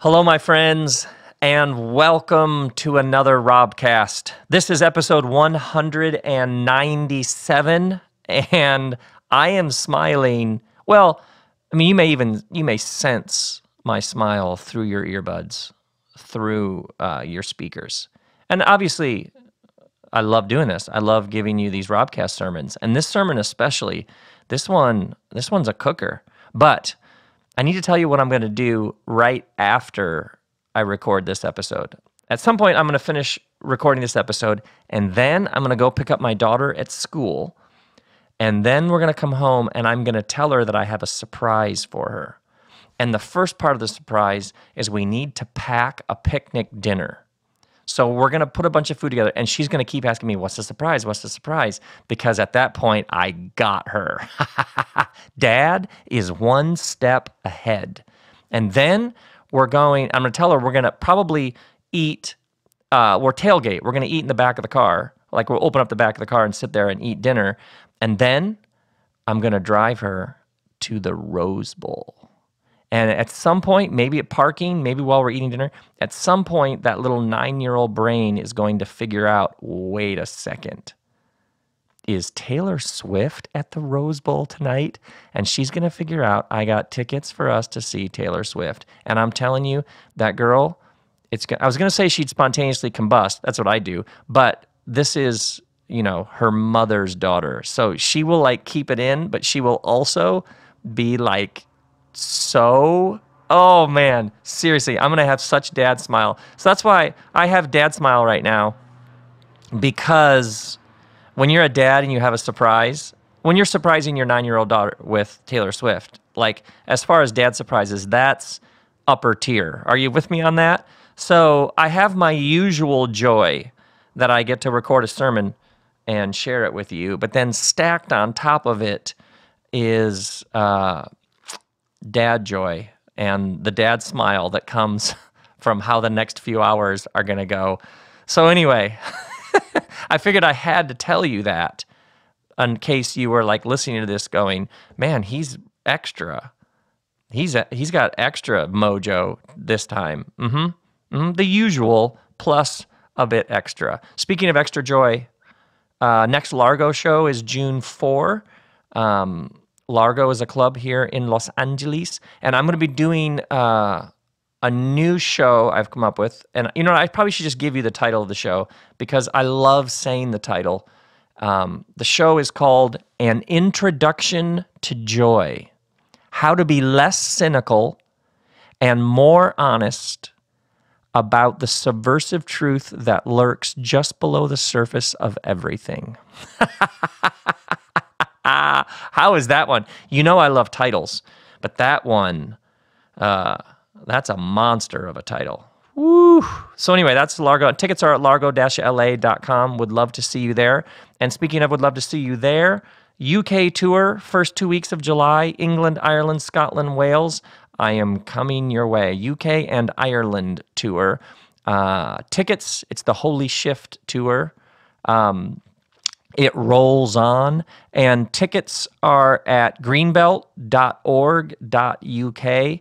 Hello, my friends, and welcome to another RobCast. This is episode 197, and I am smiling. Well, I mean, you may sense my smile through your earbuds, through your speakers. And obviously, I love doing this. I love giving you these RobCast sermons, and this sermon especially. This one's a cooker, but I need to tell you what I'm going to do right after I record this episode. At some point, I'm going to finish recording this episode, and then I'm going to go pick up my daughter at school, and then we're going to come home, and I'm going to tell her that I have a surprise for her. And the first part of the surprise is we need to pack a picnic dinner. So we're going to put a bunch of food together, and she's going to keep asking me, what's the surprise? What's the surprise? Because at that point, I got her. Dad is one step ahead. And then I'm going to tell her we're going to probably eat, we're tailgate. We're going to eat in the back of the car. Like we'll open up the back of the car and sit there and eat dinner. And then I'm going to drive her to the Rose Bowl. And at some point, maybe at parking, maybe while we're eating dinner, at some point, that little 9-year-old brain is going to figure out, wait a second, is Taylor Swift at the Rose Bowl tonight? And she's going to figure out, I got tickets for us to see Taylor Swift. And I'm telling you, that girl, I was going to say she'd spontaneously combust. That's what I do. But this is, her mother's daughter. So she will keep it in, but she will also be oh man, seriously, I'm going to have such dad smile. So that's why I have dad smile right now, because when you're a dad and you have a surprise, when you're surprising your 9-year-old daughter with Taylor Swift, as far as dad surprises, that's upper tier. Are you with me on that? So I have my usual joy that I get to record a sermon and share it with you, but then stacked on top of it is dad joy and the dad smile that comes from how the next few hours are going to go. So anyway, I figured I had to tell you that in case you were listening to this going, man, he's extra. He's got extra mojo this time. The usual plus a bit extra. Speaking of extra joy, next Largo show is June 4. Largo is a club here in Los Angeles, and I'm going to be doing a new show I've come up with. And I probably should just give you the title of the show because I love saying the title. The show is called An Introduction to Joy: How to Be Less Cynical and More Honest about the Subversive Truth that Lurks Just Below the Surface of Everything. How is that one? I love titles, but that one, that's a monster of a title. Woo! So anyway, that's Largo. Tickets are at largo-la.com. Would love to see you there. And speaking of would love to see you there, UK tour, first 2 weeks of July, England, Ireland, Scotland, Wales. I am coming your way. UK and Ireland tour. Tickets, it's the Holy Shift tour. It rolls on, and tickets are at greenbelt.org.uk,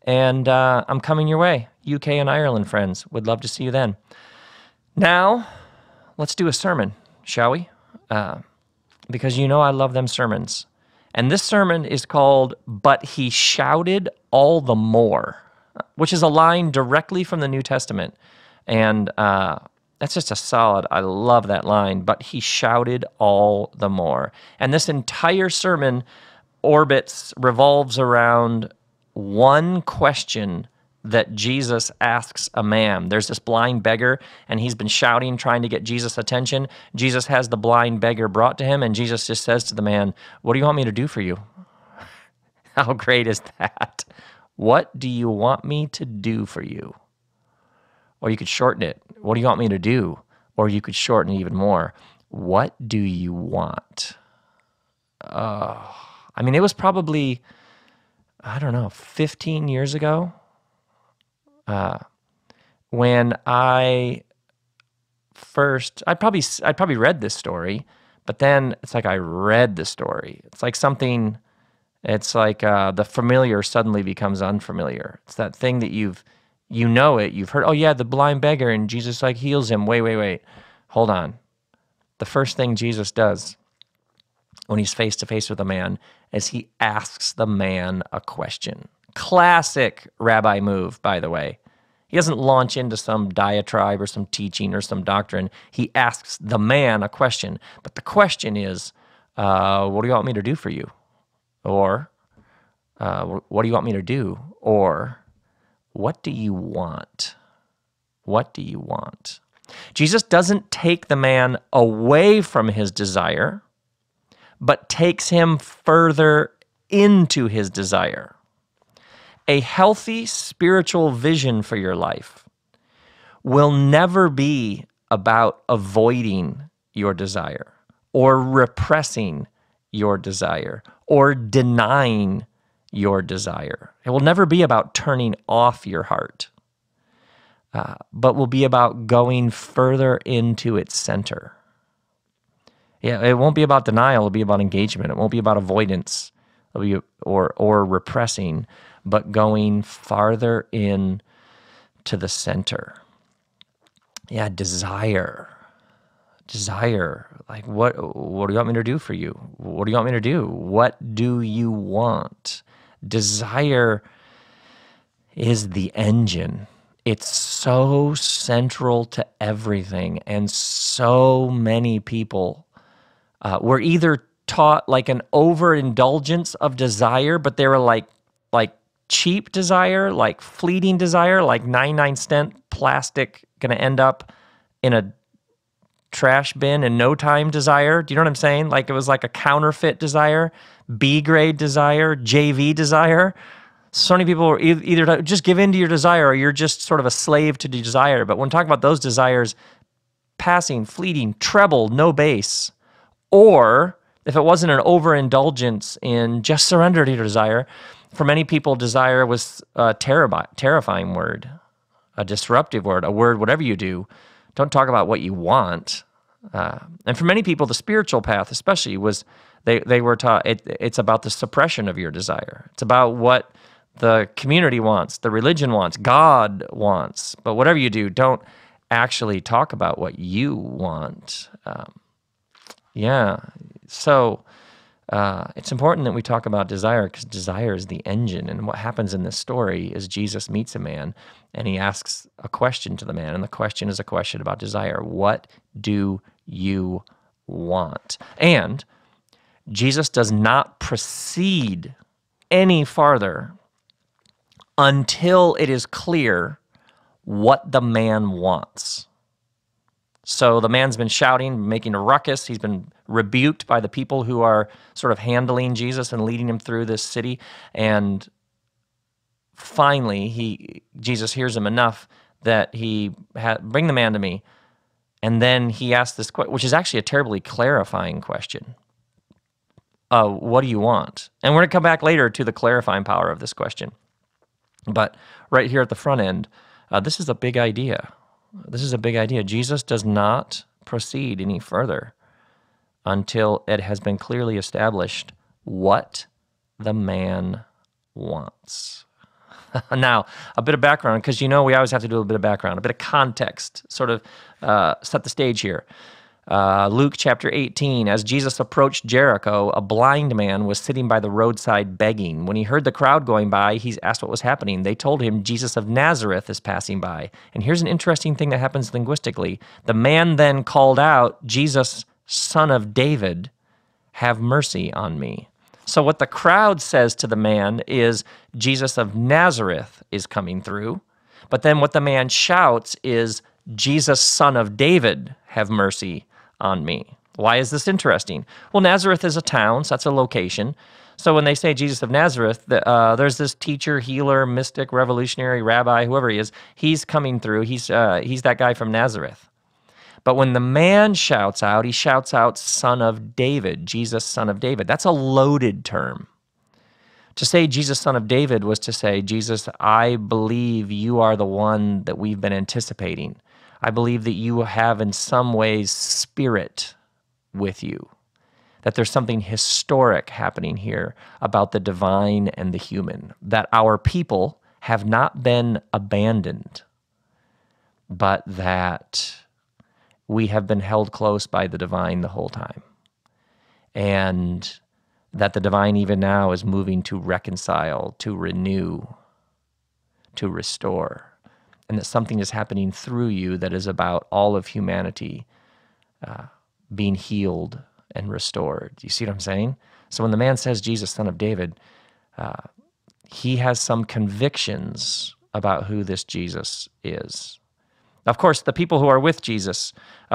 and I'm coming your way, UK and Ireland friends. Would love to see you then. Now, let's do a sermon, shall we? Because I love them sermons. And this sermon is called, But He Shouted All the More, which is a line directly from the New Testament. And that's just a solid, I love that line, but he shouted all the more. And this entire sermon revolves around one question that Jesus asks a man. There's this blind beggar, and he's been shouting, trying to get Jesus' attention. Jesus has the blind beggar brought to him, and Jesus just says to the man, what do you want me to do for you? How great is that? What do you want me to do for you? Or you could shorten it. What do you want me to do? Or you could shorten it even more. What do you want? It was probably, 15 years ago when I probably read this story, but then it's like I read the story. It's like the familiar suddenly becomes unfamiliar. It's that thing that you've You know it. You've heard, oh yeah, the blind beggar, and Jesus like heals him. Wait. Hold on. The first thing Jesus does when he's face to face with a man is he asks the man a question. Classic rabbi move, by the way. He doesn't launch into some diatribe or some teaching or some doctrine. He asks the man a question. But the question is, what do you want me to do for you? Or, what do you want me to do? Or, what do you want? What do you want? Jesus doesn't take the man away from his desire, but takes him further into his desire. A healthy spiritual vision for your life will never be about avoiding your desire or repressing your desire or denying your desire. It will never be about turning off your heart, but will be about going further into its center. Yeah, it won't be about denial. It'll be about engagement. It won't be about avoidance or repressing, but going farther in to the center. Yeah, desire. Like, what do you want me to do for you? What do you want me to do? What do you want? Desire is the engine. It's so central to everything, and so many people were either taught like an overindulgence of desire, but they were like cheap desire, like fleeting desire, like 99-cent plastic going to end up in a trash bin in no time desire. Do you know what I'm saying? Like it was like a counterfeit desire, B-grade desire, JV desire. So many people are either just give in to your desire or you're just sort of a slave to desire. But when talking about those desires, passing, fleeting, treble, no bass, or if it wasn't an overindulgence in just surrender to your desire, for many people, desire was a terrifying word, a disruptive word, a word, whatever you do, don't talk about what you want. And for many people, the spiritual path especially was, they were taught, it's about the suppression of your desire. It's about what the community wants, the religion wants, God wants. But whatever you do, don't actually talk about what you want. So it's important that we talk about desire because desire is the engine. And what happens in this story is Jesus meets a man and he asks a question to the man. And the question is a question about desire. What do you want? And Jesus does not proceed any farther until it is clear what the man wants. So the man's been shouting, making a ruckus. He's been rebuked by the people who are sort of handling Jesus and leading him through this city. And finally, Jesus hears him enough that bring the man to me. And then he asks this question, which is actually a terribly clarifying question. What do you want? And we're going to come back later to the clarifying power of this question. But right here at the front end, this is a big idea. This is a big idea. Jesus does not proceed any further until it has been clearly established what the man wants. Now, a bit of background, because we always have to do a bit of background, a bit of context, sort of set the stage here. Luke chapter 18, as Jesus approached Jericho, a blind man was sitting by the roadside begging. When he heard the crowd going by, he asked what was happening. They told him, Jesus of Nazareth is passing by. And here's an interesting thing that happens linguistically. The man then called out, Jesus, son of David, have mercy on me. So what the crowd says to the man is, Jesus of Nazareth is coming through. But then what the man shouts is, Jesus, son of David, have mercy on me. Why is this interesting? Well, Nazareth is a town, so that's a location. So when they say Jesus of Nazareth, there's this teacher, healer, mystic, revolutionary, rabbi, whoever he is, he's coming through. He's that guy from Nazareth. But when the man shouts out, he shouts out, son of David, Jesus, son of David. That's a loaded term. To say Jesus, son of David was to say, Jesus, I believe you are the one that we've been anticipating. I believe that you have in some ways spirit with you, that there's something historic happening here about the divine and the human, that our people have not been abandoned, but that we have been held close by the divine the whole time. And that the divine even now is moving to reconcile, to renew, to restore. And that something is happening through you that is about all of humanity being healed and restored. You see what I'm saying? So when the man says, Jesus, son of David, he has some convictions about who this Jesus is. Of course, the people who are with Jesus,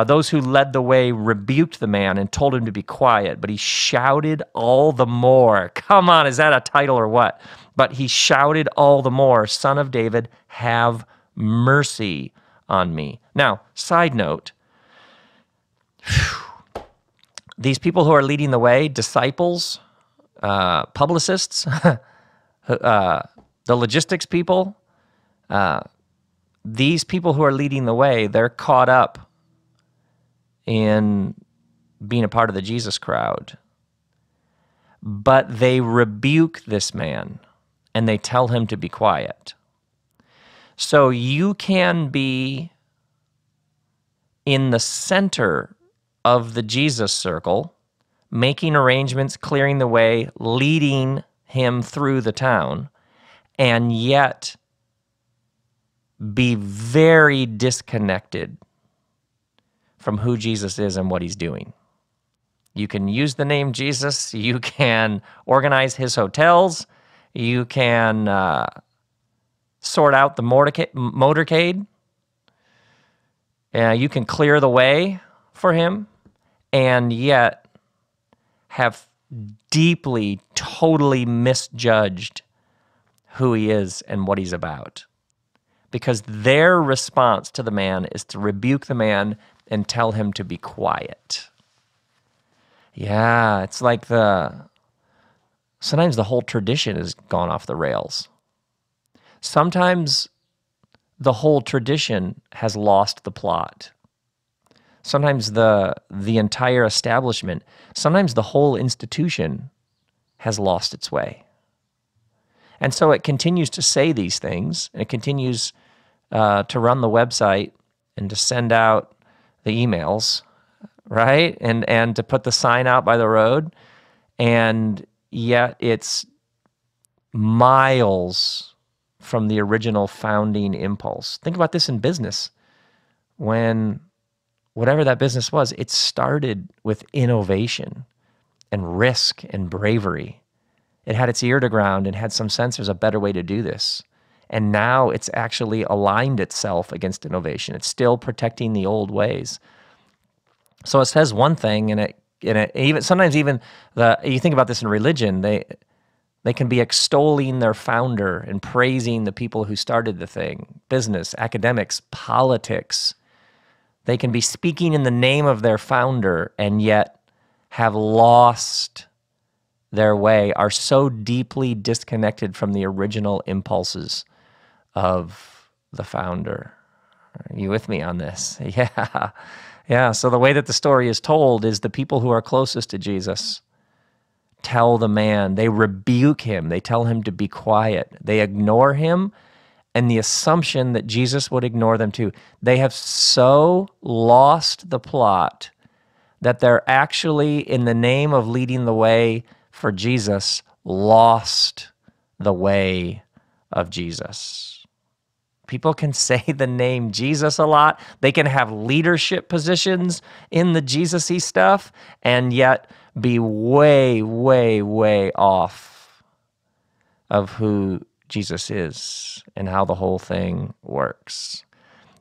those who led the way, rebuked the man and told him to be quiet, but he shouted all the more. Come on, is that a title or what? But he shouted all the more, Son of David, have mercy on me. Now, side note, these people who are leading the way, disciples, publicists, the logistics people, these people who are leading the way, they're caught up in being a part of the Jesus crowd. But they rebuke this man and they tell him to be quiet. So you can be in the center of the Jesus circle, making arrangements, clearing the way, leading him through the town, and yet be very disconnected from who Jesus is and what he's doing. You can use the name Jesus. You can organize his hotels. You can sort out the motorcade. You can clear the way for him, and yet have deeply, totally misjudged who he is and what he's about. Because their response to the man is to rebuke the man and tell him to be quiet. Yeah, it's like sometimes the whole tradition has gone off the rails. Sometimes the whole tradition has lost the plot. Sometimes the entire establishment, sometimes the whole institution has lost its way. And so it continues to say these things, and it continues to run the website and to send out the emails, right? And to put the sign out by the road. And yet it's miles from the original founding impulse. Think about this in business. When whatever that business was, it started with innovation and risk and bravery. It had its ear to ground and had some sense there's a better way to do this. And now it's actually aligned itself against innovation. It's still protecting the old ways. So it says one thing, and it even sometimes even you think about this in religion, they can be extolling their founder and praising the people who started the thing, business, academics, politics. They can be speaking in the name of their founder and yet have lost their way, are so deeply disconnected from the original impulses of the founder. Are you with me on this? Yeah. Yeah, so the way that the story is told is the people who are closest to Jesus tell the man, they rebuke him, they tell him to be quiet, they ignore him, and the assumption that Jesus would ignore them too. They have so lost the plot that they're actually, in the name of leading the way for Jesus, lost the way of Jesus. People can say the name Jesus a lot. They can have leadership positions in the Jesus-y stuff and yet be way, way, way off of who Jesus is and how the whole thing works.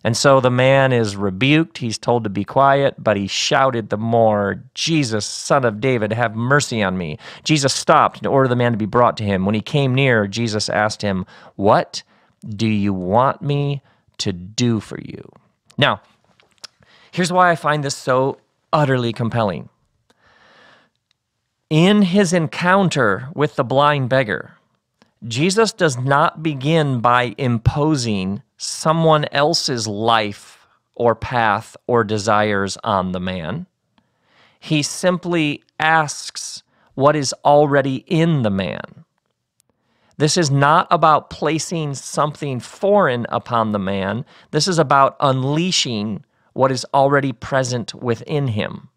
And so the man is rebuked. He's told to be quiet, but he shouted the more, Jesus, son of David, have mercy on me. Jesus stopped and ordered the man to be brought to him. When he came near, Jesus asked him, what do you want me to do for you? Now, here's why I find this so utterly compelling. In his encounter with the blind beggar, Jesus does not begin by imposing someone else's life or path or desires on the man. He simply asks what is already in the man. This is not about placing something foreign upon the man. This is about unleashing what is already present within him.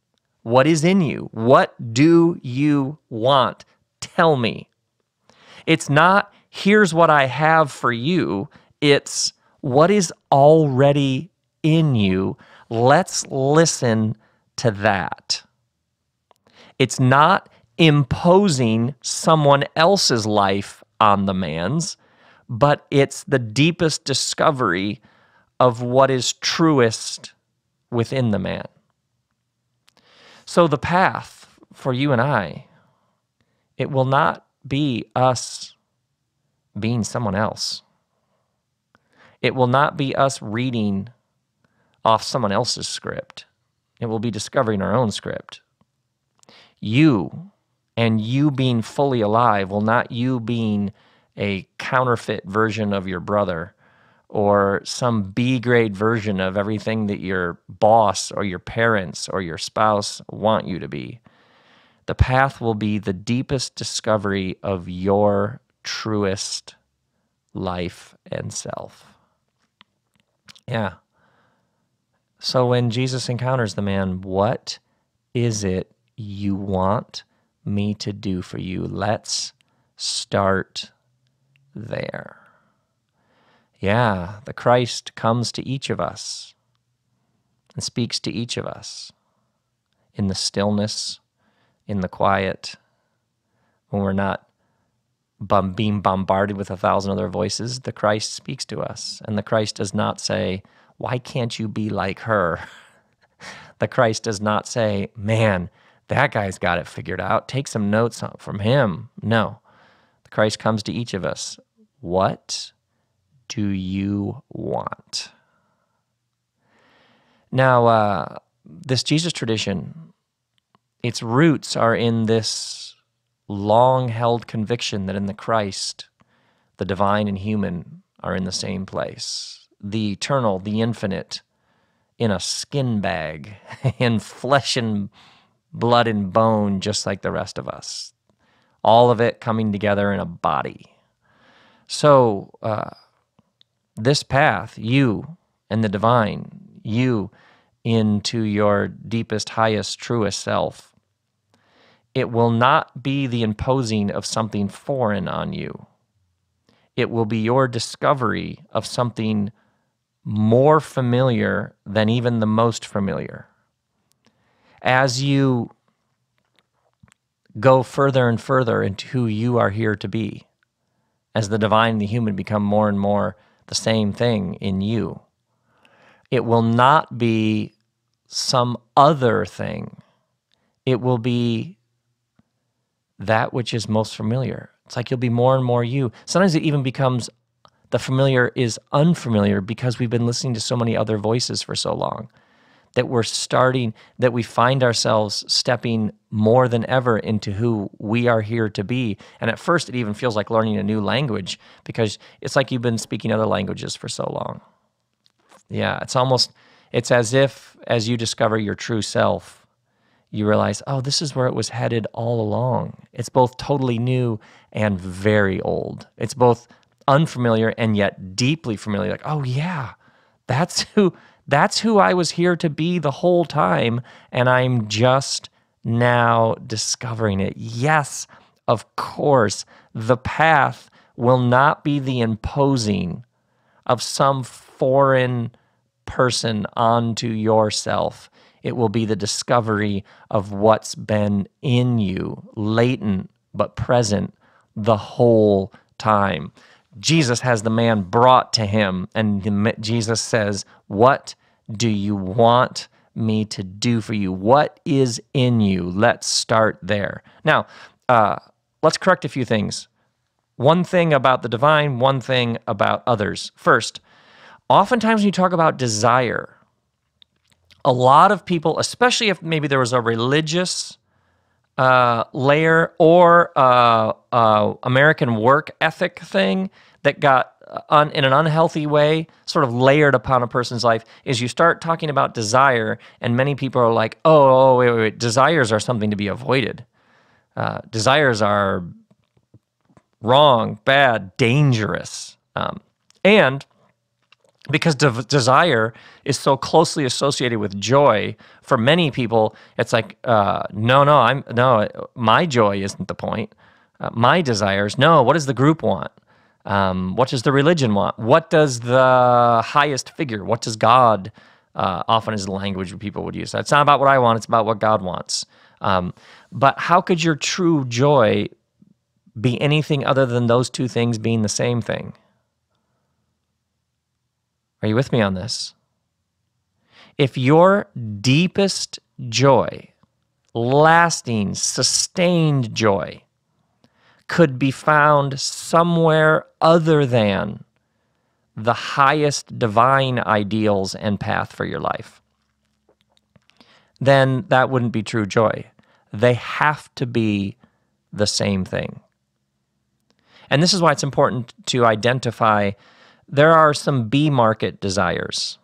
What is in you? What do you want? Tell me. It's not, here's what I have for you. It's what is already in you. Let's listen to that. It's not imposing someone else's life on the man's, but it's the deepest discovery of what is truest within the man. So the path for you and I, it will not be us being someone else. It will not be us reading off someone else's script. It will be discovering our own script. You and you being fully alive will not you being a counterfeit version of your brother or some B-grade version of everything that your boss or your parents or your spouse want you to be. The path will be the deepest discovery of your truest life and self. Yeah. So when Jesus encounters the man, what is it you want me to do for you? Let's start there. Yeah, the Christ comes to each of us and speaks to each of us in the stillness, in the quiet, when we're not being bombarded with 1,000 other voices. The Christ speaks to us, and the Christ does not say, why can't you be like her? The Christ does not say, man, that guy's got it figured out. Take some notes from him. No. The Christ comes to each of us. What do you want? Now, this Jesus tradition, its roots are in this long-held conviction that in the Christ, the divine and human are in the same place. The eternal, the infinite, in a skin bag, in flesh and blood and bone, just like the rest of us. All of it coming together in a body. So, this path, you and the divine, you into your deepest, highest, truest self, it will not be the imposing of something foreign on you. It will be your discovery of something more familiar than even the most familiar. As you go further and further into who you are here to be, as the divine and the human become more and more the same thing in you, it will not be some other thing. It will be that which is most familiar. It's like you'll be more and more you. Sometimes it even becomes the familiar is unfamiliar because we've been listening to so many other voices for so long that we find ourselves stepping more than ever into who we are here to be. And at first it even feels like learning a new language because it's like you've been speaking other languages for so long. Yeah, it's as if as you discover your true self, you realize, oh, this is where it was headed all along. It's both totally new and very old. It's both unfamiliar and yet deeply familiar. Like, oh yeah, that's who I was here to be the whole time, and I'm just now discovering it. Yes, of course, the path will not be the imposing of some foreign person onto yourself. It will be the discovery of what's been in you, latent but present the whole time. Jesus has the man brought to him, and Jesus says, what do you want me to do for you? What is in you? Let's start there. Now, let's correct a few things. One thing about the divine, one thing about others. First, oftentimes when you talk about desire, a lot of people, especially if maybe there was a religious layer or American work ethic thing that got in an unhealthy way sort of layered upon a person's life, is you start talking about desire and many people are like, oh, wait, desires are something to be avoided. Desires are wrong, bad, dangerous. And because desire is so closely associated with joy, for many people, it's like, no, my joy isn't the point. My desires, no, what does the group want? What does the religion want? What does the highest figure, what does God, often is the language people would use. It's not about what I want, it's about what God wants. But how could your true joy be anything other than those two things being the same thing? Are you with me on this? If your deepest joy, lasting, sustained joy, could be found somewhere other than the highest divine ideals and path for your life, then that wouldn't be true joy. They have to be the same thing. And this is why it's important to identify there are some B-market desires.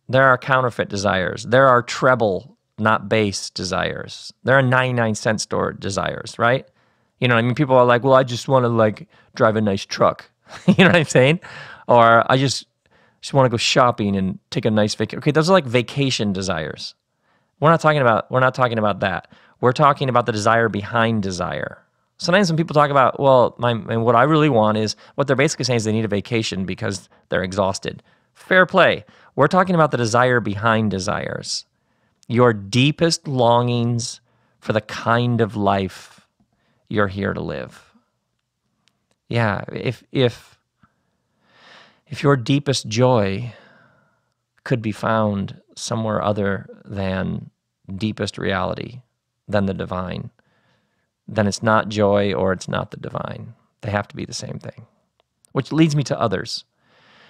There are counterfeit desires. There are treble, not bass desires. There are 99-cent store desires, right? You know what I mean? People are like, well, I just want to drive a nice truck. You know what I'm saying? Or I just want to go shopping and take a nice vacation. Okay, those are like vacation desires. We're not talking about that. We're talking about the desire behind desire. Sometimes when people talk about, well, what I really want is, what they're basically saying is they need a vacation because they're exhausted. Fair play. We're talking about the desire behind desires. Your deepest longings for the kind of life you're here to live. Yeah, if your deepest joy could be found somewhere other than deepest reality, than the divine, then it's not joy or it's not the divine. They have to be the same thing. Which leads me to others.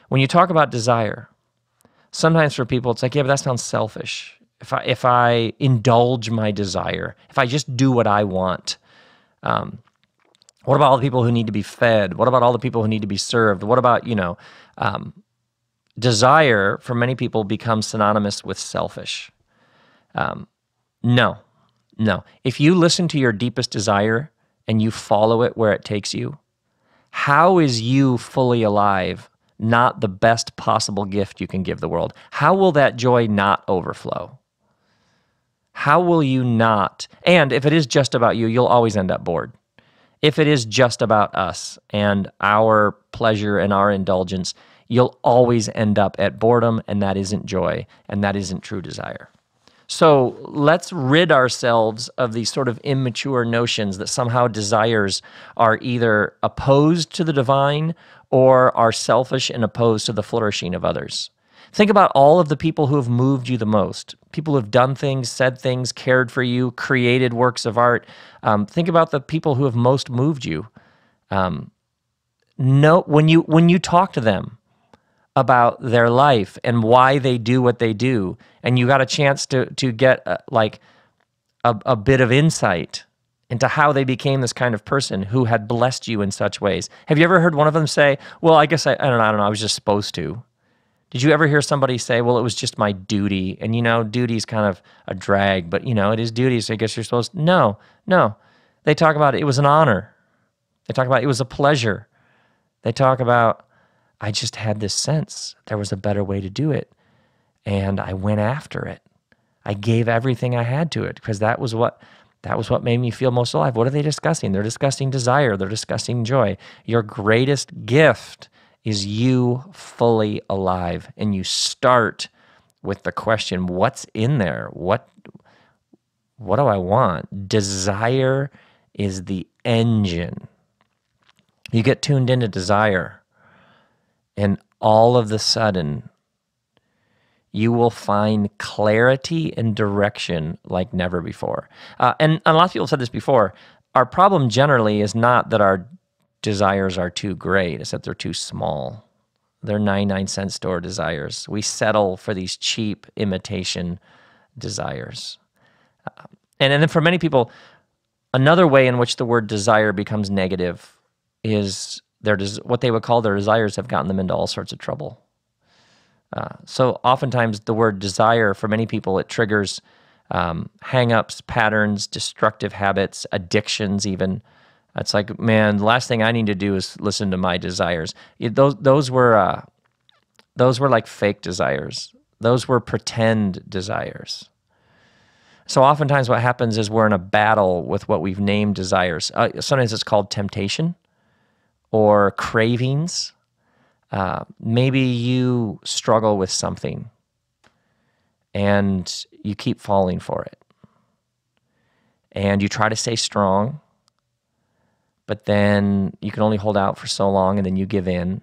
When you talk about desire, sometimes for people it's like, yeah, but that sounds selfish. If I indulge my desire, if I just do what I want, what about all the people who need to be fed? What about all the people who need to be served? What about, desire for many people becomes synonymous with selfish. No. If you listen to your deepest desire and you follow it where it takes you, how is you fully alive not the best possible gift you can give the world? How will that joy not overflow? How will you not? And if it is just about you, you'll always end up bored. If it is just about us and our pleasure and our indulgence, you'll always end up at boredom, and that isn't joy, and that isn't true desire. So let's rid ourselves of these sort of immature notions that somehow desires are either opposed to the divine or are selfish and opposed to the flourishing of others. Think about all of the people who have moved you the most, people who have done things, said things, cared for you, created works of art. Think about the people who have most moved you. When you talk to them about their life and why they do what they do, and you got a chance to get a bit of insight into how they became this kind of person who had blessed you in such ways. Have you ever heard one of them say, well, I guess I don't know, I was just supposed to? Did you ever hear somebody say, well, it was just my duty? And duty's kind of a drag, but it is duty, so I guess you're supposed to. No. They talk about it was an honor. They talk about it was a pleasure. They talk about, I just had this sense there was a better way to do it, and I went after it. I gave everything I had to it because that was what made me feel most alive. What are they discussing? They're discussing desire. They're discussing joy. Your greatest gift is you fully alive, and you start with the question, what's in there? What do I want? Desire is the engine. You get tuned into desire, and all of a sudden, you will find clarity and direction like never before. And a lot of people have said this before. Our problem generally is not that our desires are too great, it's that they're too small. They're 99-cent store desires. We settle for these cheap imitation desires. And then for many people, another way in which the word desire becomes negative is what they would call their desires have gotten them into all sorts of trouble. So oftentimes the word desire, for many people, it triggers hang-ups, patterns, destructive habits, addictions even. It's like, man, the last thing I need to do is listen to my desires. Those were like fake desires. Those were pretend desires. So oftentimes what happens is we're in a battle with what we've named desires. Sometimes it's called temptation or cravings. Maybe you struggle with something and you keep falling for it. And you try to stay strong, but then you can only hold out for so long and then you give in.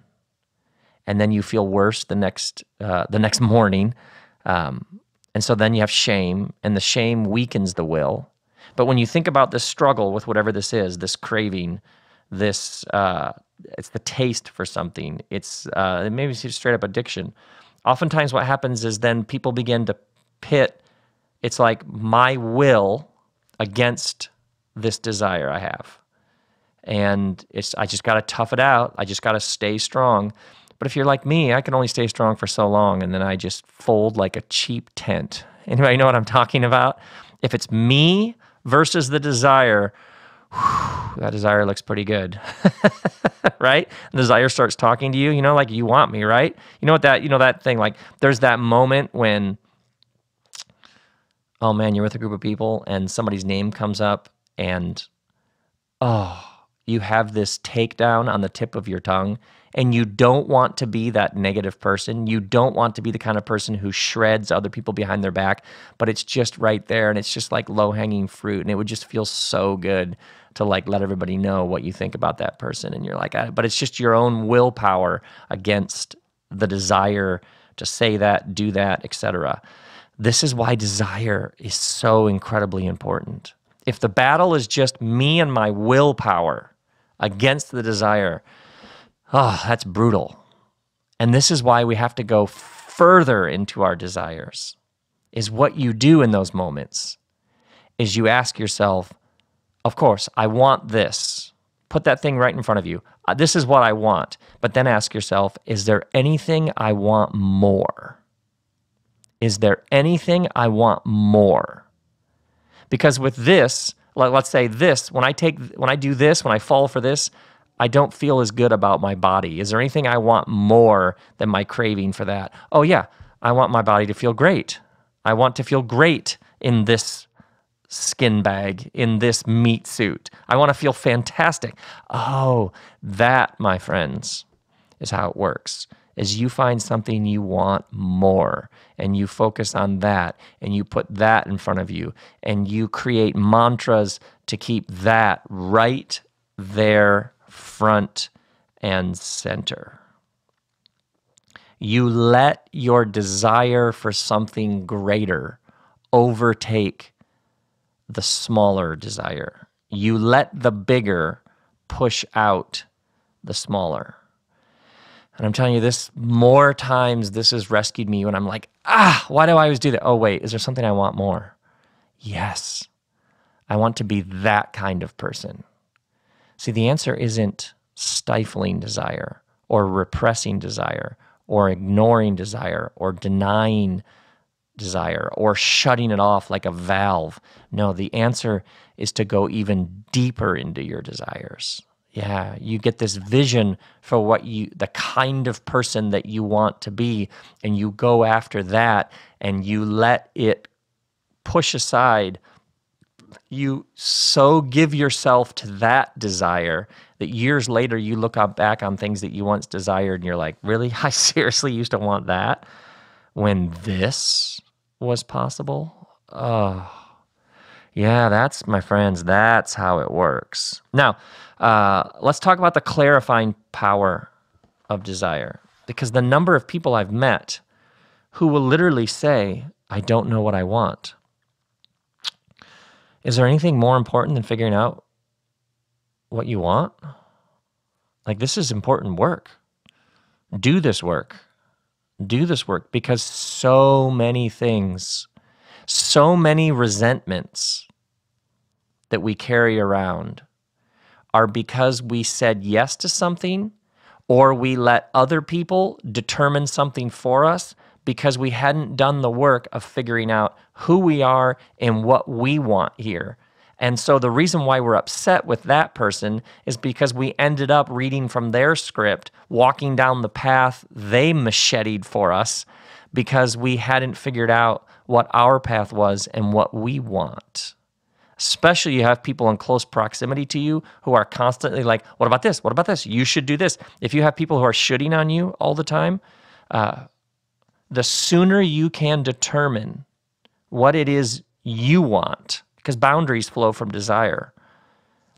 And then you feel worse the next morning. And so then you have shame, and the shame weakens the will. But when you think about this struggle with whatever this is, this craving, it's the taste for something. Maybe it's straight up addiction. Oftentimes what happens is then people begin to pit, it's like my will against this desire I have. And I just got to tough it out. I just got to stay strong. But if you're like me, I can only stay strong for so long, and then I just fold like a cheap tent. Anybody know what I'm talking about? If it's me versus the desire, that desire looks pretty good, right? And the desire starts talking to you, like you want me, right? That thing, like there's that moment when, oh man, you're with a group of people and somebody's name comes up and, you have this takedown on the tip of your tongue, and you don't want to be that negative person. You don't want to be the kind of person who shreds other people behind their back, but it's just right there, and it's just like low-hanging fruit, and it would just feel so good to like let everybody know what you think about that person, and you're like, but it's just your own willpower against the desire to say that, do that, etc. This is why desire is so incredibly important. If the battle is just me and my willpower against the desire, that's brutal. And this is why we have to go further into our desires, is what you do in those moments is you ask yourself, of course, I want this. Put that thing right in front of you. This is what I want. But then ask yourself, is there anything I want more? Is there anything I want more? Because with this, let's say this, when I do this, when I fall for this, I don't feel as good about my body. Is there anything I want more than my craving for that? Oh yeah, I want my body to feel great. I want to feel great in this skin bag, in this meat suit. I want to feel fantastic. Oh, that, my friends, is how it works. Is you find something you want more, and you focus on that, and you put that in front of you, and you create mantras to keep that right there, front and center. You let your desire for something greater overtake the smaller desire. You let the bigger push out the smaller. And I'm telling you this, more times this has rescued me when I'm like, why do I always do that? Oh wait, is there something I want more? Yes, I want to be that kind of person. See, the answer isn't stifling desire or repressing desire or ignoring desire or denying desire or shutting it off like a valve. No, the answer is to go even deeper into your desires. Yeah, you get this vision for the kind of person that you want to be, and you go after that, and you let it push aside. You so give yourself to that desire that years later you look back on things that you once desired and you're like, really? I seriously used to want that when this was possible? Oh, yeah, that's, my friends, that's how it works. Now, let's talk about the clarifying power of desire, because the number of people I've met who will literally say, I don't know what I want. Is there anything more important than figuring out what you want? Like, this is important work. Do this work. Do this work, because so many things, so many resentments that we carry around are because we said yes to something, or we let other people determine something for us because we hadn't done the work of figuring out who we are and what we want here. And so the reason why we're upset with that person is because we ended up reading from their script, walking down the path they macheted for us because we hadn't figured out what our path was and what we want. Especially you have people in close proximity to you who are constantly like, what about this? What about this? You should do this. If you have people who are shooting on you all the time, the sooner you can determine what it is you want, because boundaries flow from desire,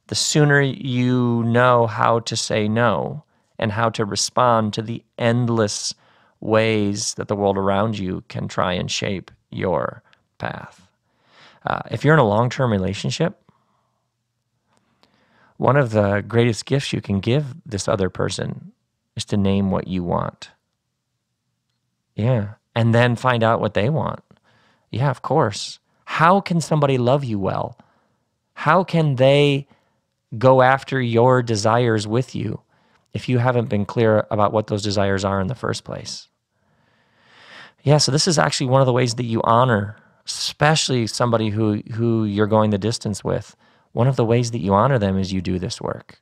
the sooner you know how to say no and how to respond to the endless ways that the world around you can try and shape your path. If you're in a long-term relationship, one of the greatest gifts you can give this other person is to name what you want. Yeah. And then find out what they want. Yeah, of course. How can somebody love you well? How can they go after your desires with you if you haven't been clear about what those desires are in the first place? Yeah, so this is actually one of the ways that you honor, especially somebody who you're going the distance with. One of the ways that you honor them is you do this work.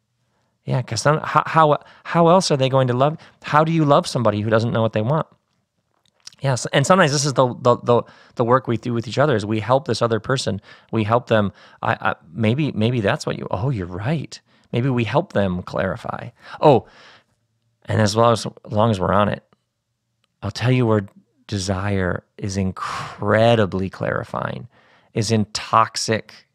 Yeah, because how else are they going to love? How do you love somebody who doesn't know what they want? Yes, and sometimes this is the work we do with each other is we help this other person. We help them. Maybe that's what you. Oh, you're right. Maybe we help them clarify. Oh, and as long as we're on it, I'll tell you where desire is incredibly clarifying. Is in toxic,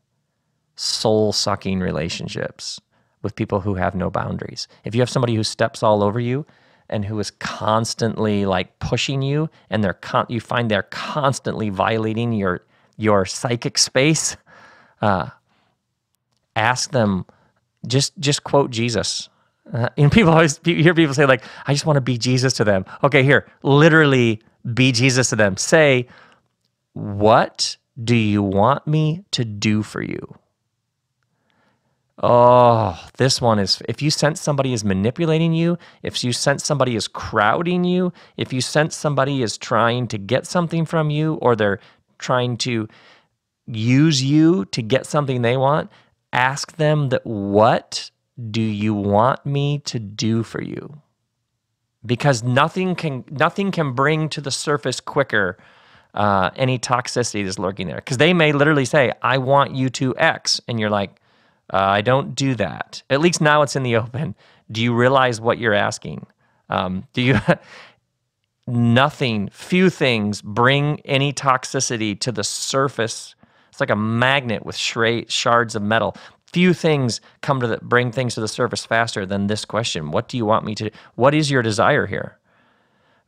soul-sucking relationships with people who have no boundaries. If you have somebody who steps all over you and who is constantly like pushing you, and you find they're constantly violating your psychic space, ask them, just quote Jesus. People you hear people say like, I just want to be Jesus to them. Okay, here, literally be Jesus to them. Say, what do you want me to do for you? Oh, this one is, if you sense somebody is manipulating you, if you sense somebody is crowding you, if you sense somebody is trying to get something from you, or they're trying to use you to get something they want, ask them that, what do you want me to do for you? Because nothing can bring to the surface quicker any toxicity that's lurking there. Because they may literally say, I want you to X, and you're like, I don't do that. At least now it's in the open. Do you realize what you're asking? Few things bring any toxicity to the surface. It's like a magnet with shards of metal. Few things bring things to the surface faster than this question. What do you want me to do? What is your desire here?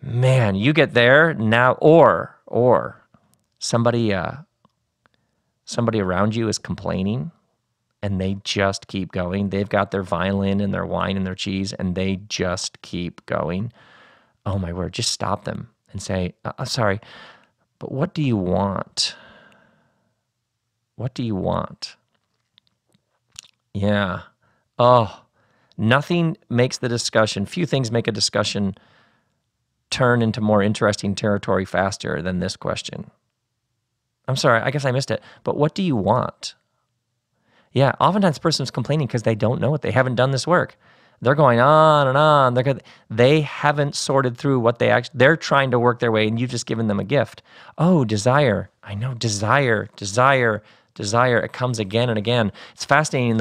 Man, you get there now, or somebody around you is complaining, and they just keep going. They've got their violin and their wine and their cheese, and they just keep going. Oh my word, just stop them and say, sorry, but what do you want? What do you want? Yeah. Oh, nothing makes the discussion, few things make a discussion turn into more interesting territory faster than this question. I'm sorry, I guess I missed it, but what do you want? Yeah, oftentimes the person's complaining because they don't know it. They haven't done this work. They're going on and on. They haven't sorted through what they're trying to work their way, and you've just given them a gift. Oh, desire. I know, desire. It comes again and again. It's fascinating in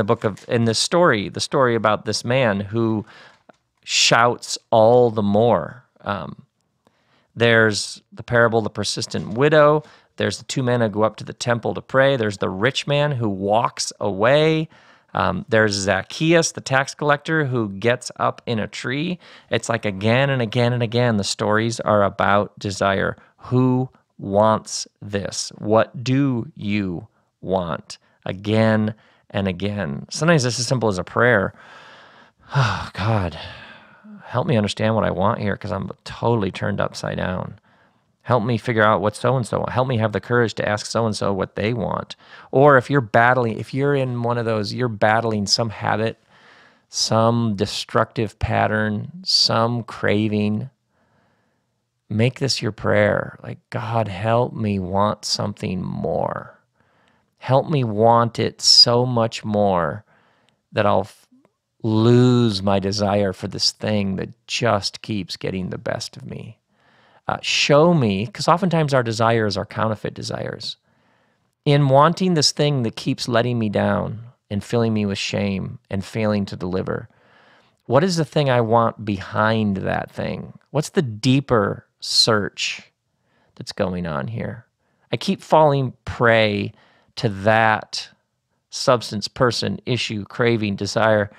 the story about this man who shouts all the more. There's the parable of the persistent widow. There's the two men who go up to the temple to pray. There's the rich man who walks away. There's Zacchaeus, the tax collector, who gets up in a tree. It's like again and again and again, the stories are about desire. Who wants this? What do you want? Again and again. Sometimes it's as simple as a prayer. Oh, God, help me understand what I want here, because I'm totally turned upside down. Help me figure out what so-and-so want. Help me have the courage to ask so-and-so what they want. Or if you're in one of those, you're battling some habit, some destructive pattern, some craving, make this your prayer. Like, God, help me want something more. Help me want it so much more that I'll lose my desire for this thing that just keeps getting the best of me. Show me, because oftentimes our desires are counterfeit desires. In wanting this thing that keeps letting me down and filling me with shame and failing to deliver, what is the thing I want behind that thing? What's the deeper search that's going on here? I keep falling prey to that substance, person, issue, craving, desire.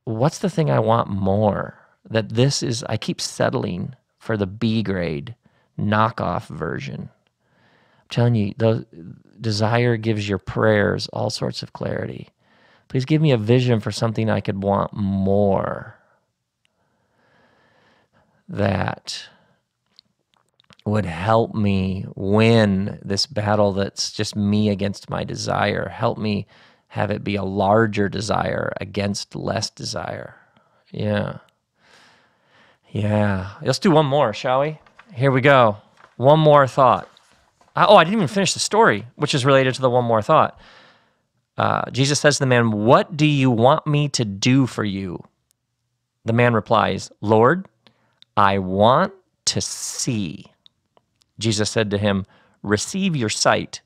What's the thing I want more? That this is, I keep settling for the B grade knockoff version. I'm telling you, the desire gives your prayers all sorts of clarity. Please give me a vision for something I could want more that would help me win this battle that's just me against my desire. Help me have it be a larger desire against less desire. Yeah. Let's do one more, shall we? Here we go. One more thought. I didn't even finish the story, which is related to the one more thought. Jesus says to the man, "What do you want me to do for you?" The man replies, "Lord, I want to see." Jesus said to him, "Receive your sight.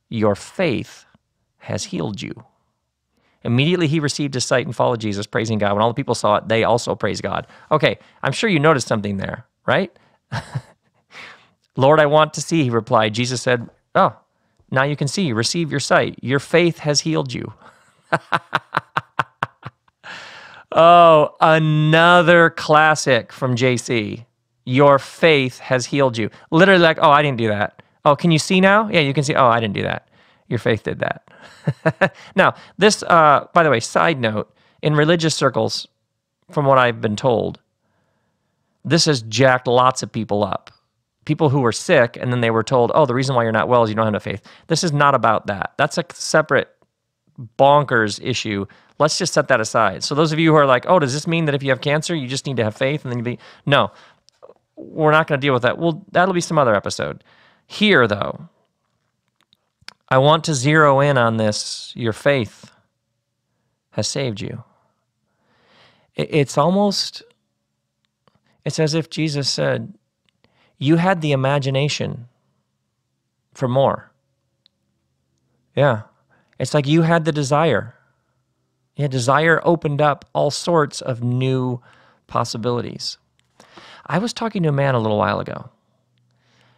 Your faith has healed you." Immediately he received his sight and followed Jesus, praising God. When all the people saw it, they also praised God. Okay, I'm sure you noticed something there, right? "Lord, I want to see," he replied. Jesus said, "Oh, now you can see. Receive your sight. Your faith has healed you." Oh, another classic from JC. Your faith has healed you. Literally like, oh, I didn't do that. Oh, can you see now? Yeah, you can see. Oh, I didn't do that. Your faith did that. Now, this, by the way, side note, in religious circles, from what I've been told, this has jacked lots of people up. People who were sick, and then they were told, oh, the reason why you're not well is you don't have enough faith. This is not about that. That's a separate bonkers issue. Let's just set that aside. So those of you who are like, oh, does this mean that if you have cancer, you just need to have faith and then you be... No, we're not going to deal with that. Well, that'll be some other episode. Here, though, I want to zero in on this. Your faith has saved you. It's almost, it's as if Jesus said, you had the imagination for more. Yeah. It's like you had the desire. Yeah, desire opened up all sorts of new possibilities. I was talking to a man a little while ago.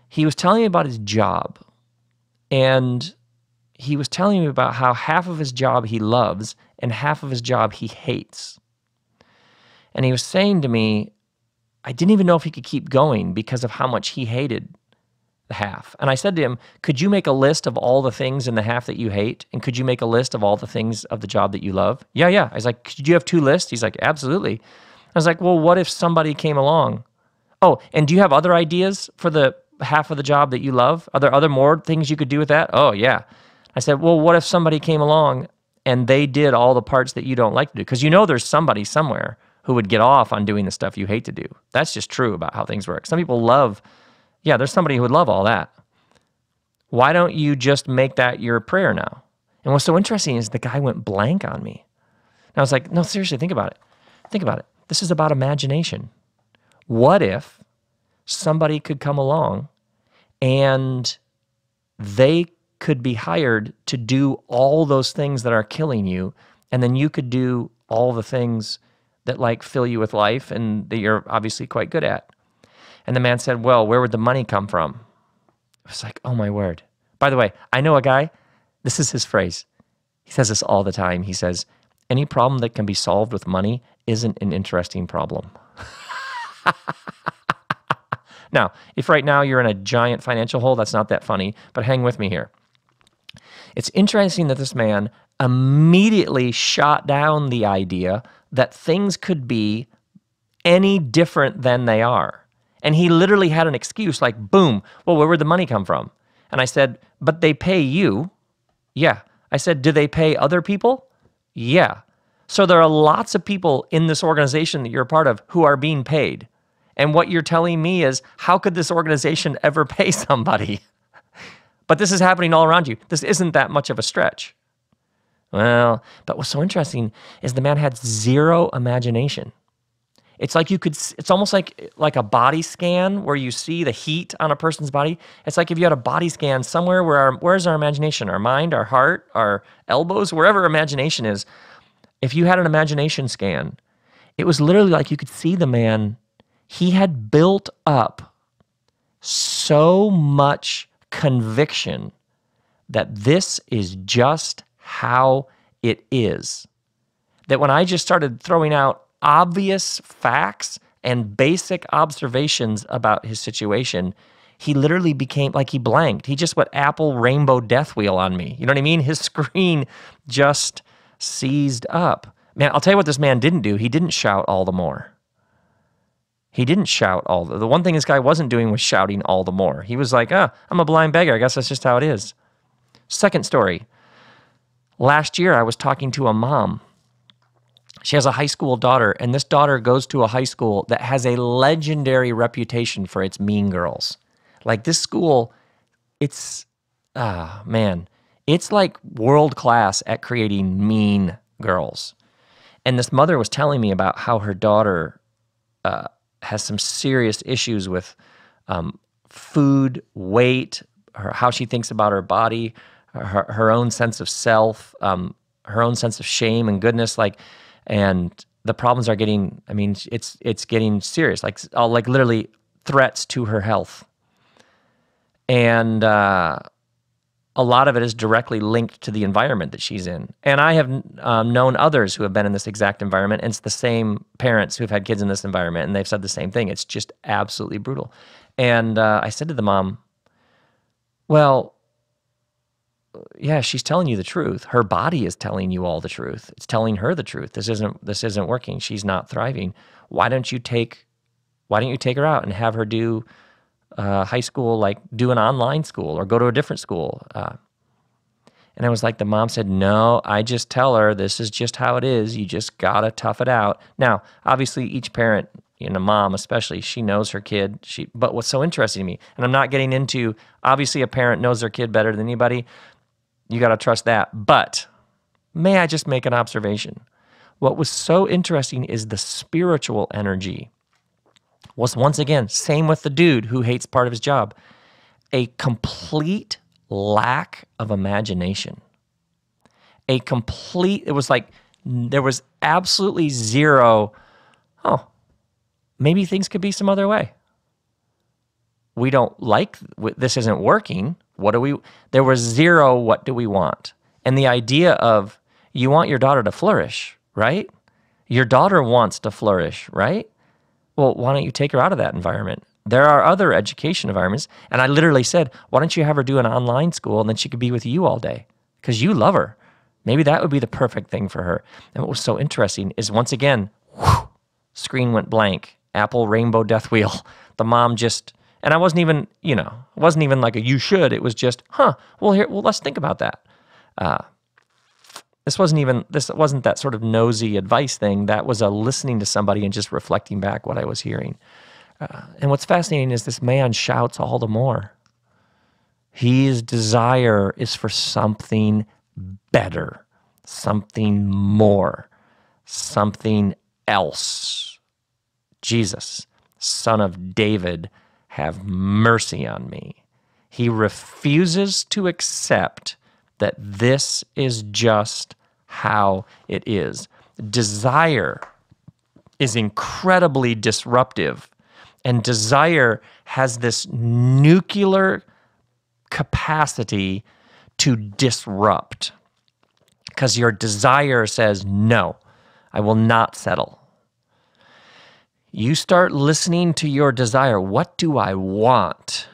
He was telling me about his job, and he was telling me about how half of his job he loves and half of his job he hates. And he was saying to me, I didn't even know if he could keep going because of how much he hated the half. And I said to him, could you make a list of all the things in the half that you hate? And could you make a list of all the things of the job that you love? Yeah. I was like, could you have 2 lists? He's like, absolutely. I was like, well, what if somebody came along? Oh, and do you have other ideas for the half of the job that you love? Are there other more things you could do with that? Oh, yeah. I said, well, what if somebody came along and they did all the parts that you don't like to do? Because you know there's somebody somewhere who would get off on doing the stuff you hate to do. That's just true about how things work. Some people love, yeah, there's somebody who would love all that. Why don't you just make that your prayer now? And what's so interesting is the guy went blank on me. And I was like, no, seriously, think about it. Think about it. This is about imagination. What if somebody could come along and they could be hired to do all those things that are killing you, and then you could do all the things that like fill you with life and that you're obviously quite good at? And the man said, well, where would the money come from? I was like, oh my word. By the way, I know a guy, this is his phrase. He says this all the time. He says, any problem that can be solved with money isn't an interesting problem. Now, if right now you're in a giant financial hole, that's not that funny, but hang with me here. It's interesting that this man immediately shot down the idea that things could be any different than they are. And he literally had an excuse like, boom, well, where would the money come from? And I said, but they pay you. Yeah. I said, do they pay other people? Yeah. So there are lots of people in this organization that you're a part of who are being paid. And what you're telling me is, how could this organization ever pay somebody? But this is happening all around you. This isn't that much of a stretch. Well, but what's so interesting is the man had zero imagination. It's like it's almost like a body scan where you see the heat on a person's body. It's like if you had a body scan somewhere where's our imagination, our mind, our heart, our elbows, wherever imagination is. If you had an imagination scan, it was literally like you could see the man. He had built up so much conviction that this is just how it is, that when I just started throwing out obvious facts and basic observations about his situation, he literally became like he blanked. He just went Apple rainbow death wheel on me. You know what I mean? His screen just seized up. Man, I'll tell you what this man didn't do. He didn't shout all the more. He didn't shout all the one thing this guy wasn't doing was shouting all the more. He was like, I'm a blind beggar. I guess that's just how it is. Second story. Last year, I was talking to a mom. She has a high school daughter, and this daughter goes to a high school that has a legendary reputation for its mean girls. Like this school, it's like world class at creating mean girls. And this mother was telling me about how her daughter has some serious issues with food, weight, how she thinks about her body, her own sense of self, her own sense of shame and goodness, and the problems are getting, it's getting serious, like literally threats to her health. And a lot of it is directly linked to the environment that she's in. And I have known others who have been in this exact environment, and it's the same parents who've had kids in this environment, and they've said the same thing. It's just absolutely brutal. And I said to the mom, well, yeah, she's telling you the truth. Her body is telling you all the truth. It's telling her the truth. This isn't working. She's not thriving. Why don't you take her out and have her do high school, like do an online school or go to a different school? And I was like, the mom said, no, I just tell her this is just how it is. You just gotta tough it out. Now, obviously each parent, mom especially, she knows her kid. But what's so interesting to me, and I'm not getting into, obviously a parent knows their kid better than anybody. You got to trust that. But may I just make an observation? What was so interesting is the spiritual energy was, once again, same with the dude who hates part of his job, a complete lack of imagination. It was like there was absolutely zero, maybe things could be some other way. We don't like, this isn't working. There was zero, what do we want? And the idea of, you want your daughter to flourish, right? Your daughter wants to flourish, right? Well, why don't you take her out of that environment? There are other education environments. And I literally said, why don't you have her do an online school and then she could be with you all day? Because you love her. Maybe that would be the perfect thing for her. And what was so interesting is, once again, screen went blank. Apple rainbow death wheel. The mom just... And I wasn't even, it wasn't even like a you should. It was just, let's think about that. This wasn't that sort of nosy advice thing. That was a listening to somebody and just reflecting back what I was hearing. And what's fascinating is this man shouts all the more. His desire is for something better, something more, something else. Jesus, Son of David, have mercy on me. He refuses to accept that this is just how it is. Desire is incredibly disruptive, and desire has this nuclear capacity to disrupt, because your desire says, no, I will not settle. You start listening to your desire. What do I want?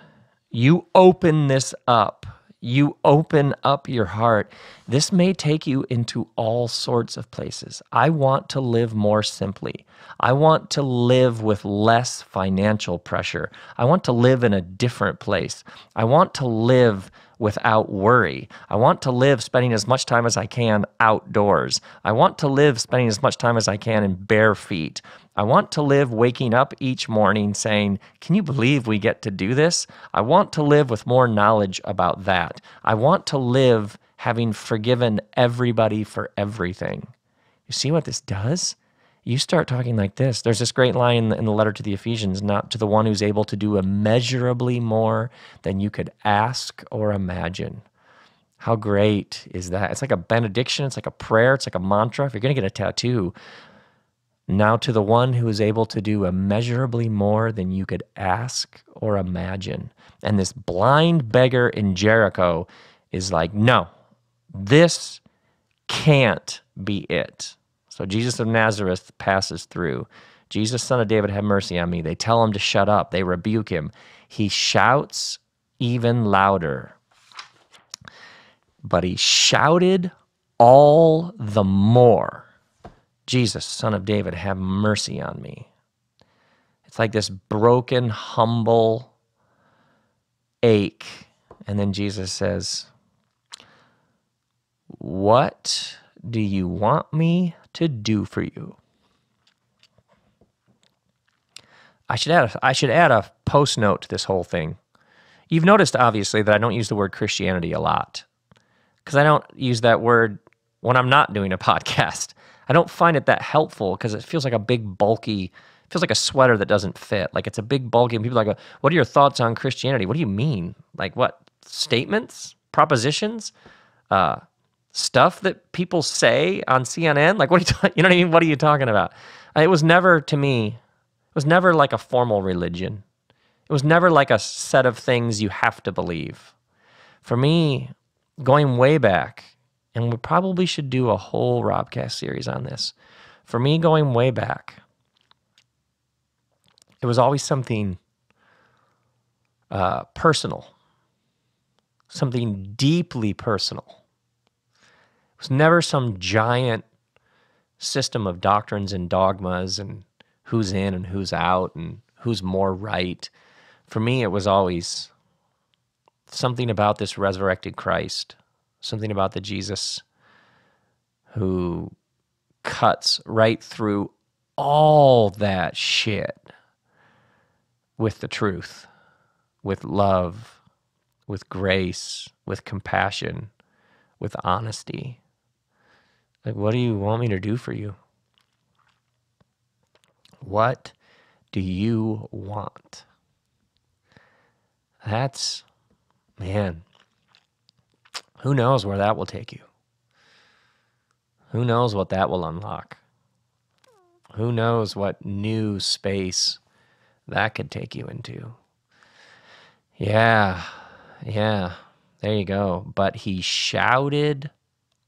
You open this up. You open up your heart. This may take you into all sorts of places. I want to live more simply. I want to live with less financial pressure. I want to live in a different place. I want to live without worry. I want to live spending as much time as I can outdoors. I want to live spending as much time as I can in bare feet. I want to live waking up each morning saying, can you believe we get to do this? I want to live with more knowledge about that. I want to live having forgiven everybody for everything. You see what this does? You start talking like this. There's this great line in the letter to the Ephesians, not to the one who's able to do immeasurably more than you could ask or imagine. How great is that? It's like a benediction. It's like a prayer. It's like a mantra. If you're going to get a tattoo, now to the one who is able to do immeasurably more than you could ask or imagine. And this blind beggar in Jericho is like, no, this can't be it. So Jesus of Nazareth passes through. Jesus, son of David, have mercy on me. They tell him to shut up. They rebuke him. He shouts even louder. But he shouted all the more, Jesus, son of David, have mercy on me. It's like this broken, humble ache. And then Jesus says, what do you want me to do for you? I should add a post note to this whole thing. You've noticed, obviously, that I don't use the word Christianity a lot because I don't use that word when I'm not doing a podcast. I don't find it that helpful because it feels like a big, bulky, feels like a sweater that doesn't fit. Like it's a big, bulky, and people are like, what are your thoughts on Christianity? What do you mean? Like what? Statements? Propositions? Stuff that people say on CNN? Like, what are you know what I mean? What are you talking about? It was never, to me, it was never like a formal religion. It was never like a set of things you have to believe. For me, going way back, and we probably should do a whole RobCast series on this. For me, going way back, it was always something personal, something deeply personal. It was never some giant system of doctrines and dogmas and who's in and who's out and who's more right. For me, it was always something about this resurrected Christ, something about the Jesus who cuts right through all that shit with the truth, with love, with grace, with compassion, with honesty. Like, what do you want me to do for you? What do you want? That's, man, who knows where that will take you? Who knows what that will unlock? Who knows what new space that could take you into? Yeah, there you go. But he shouted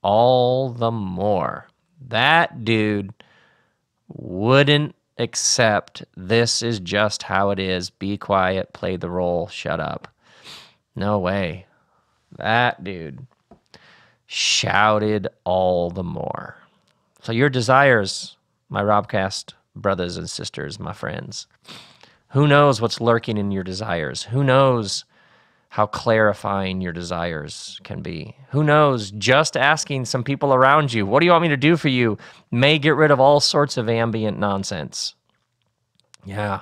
all the more. That dude wouldn't accept this is just how it is. Be quiet, play the role, shut up. No way. That dude shouted all the more. So your desires, my RobCast brothers and sisters, my friends, who knows what's lurking in your desires? Who knows how clarifying your desires can be? Who knows, just asking some people around you, what do you want me to do for you, may get rid of all sorts of ambient nonsense. Yeah,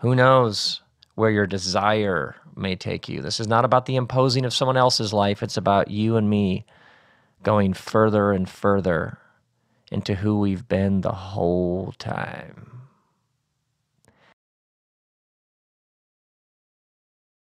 who knows where your desire may take you. This is not about the imposing of someone else's life. It's about you and me going further and further into who we've been the whole time.